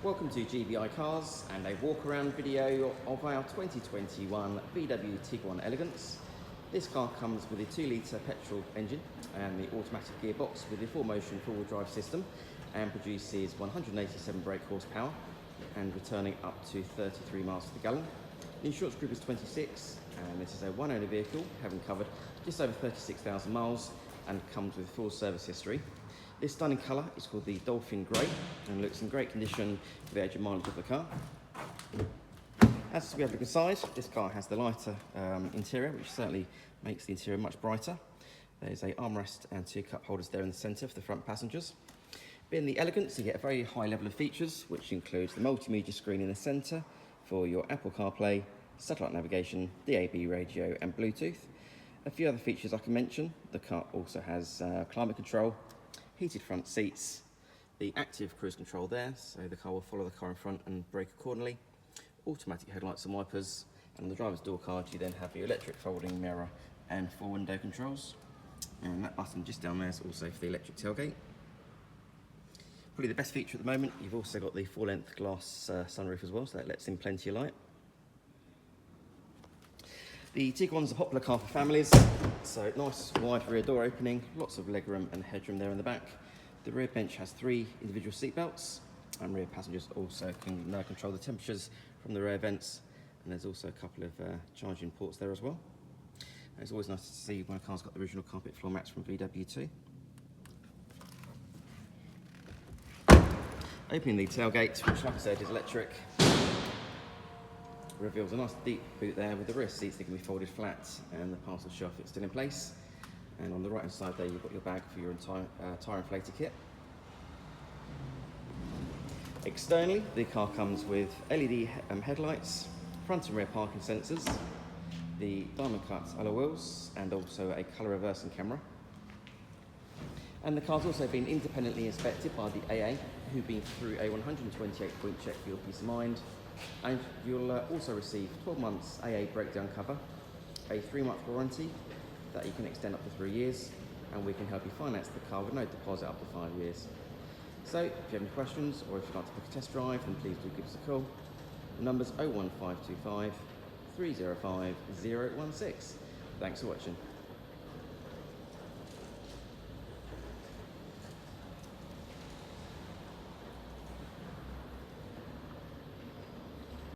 Welcome to GBI Cars and a walk around video of our 2021 VW Tiguan Elegance. This car comes with a 2-litre petrol engine and the automatic gearbox with the 4Motion 4-wheel drive system and produces 187 brake horsepower and returning up to 33 miles to the gallon. The insurance group is 26 and this is a one-owner vehicle having covered just over 36,000 miles and comes with full service history. This stunning colour is called the Dolphin Grey and looks in great condition for the age and mileage of the car. As we have a look inside, this car has the lighter interior, which certainly makes the interior much brighter. There's a armrest and 2 cup holders there in the centre for the front passengers. Being the Elegance, you get a very high level of features, which includes the multimedia screen in the centre for your Apple CarPlay, satellite navigation, DAB radio and Bluetooth. A few other features I can mention. The car also has climate control, heated front seats, the active cruise control there, so the car will follow the car in front and brake accordingly, automatic headlights and wipers, and on the driver's door card you then have your electric folding mirror and 4 window controls. And that button just down there is also for the electric tailgate. Probably the best feature at the moment, you've also got the full-length glass sunroof as well, so that lets in plenty of light. The Tiguan's a popular car for families, so nice wide rear door opening, lots of legroom and headroom there in the back. The rear bench has 3 individual seat belts, and rear passengers also can now control the temperatures from the rear vents, and there's also a couple of charging ports there as well. And it's always nice to see when a car's got the original carpet floor mats from VW too. Opening the tailgate, which like I said is electric, reveals a nice deep boot there with the rear seats that can be folded flat and the parcel shelf is still in place. And on the right hand side there you've got your bag for your entire tyre inflator kit. Externally the car comes with LED headlights, front and rear parking sensors, the diamond cut alloy wheels and also a colour reversing camera. And the car's also been independently inspected by the AA, who've been through a 128-point check for your peace of mind. And you'll also receive 12 months AA breakdown cover, a 3-month warranty that you can extend up to 3 years, and we can help you finance the car with no deposit up to 5 years. So if you have any questions or if you'd like to book a test drive, then please do give us a call. The number's 01525 305 016. Thanks for watching.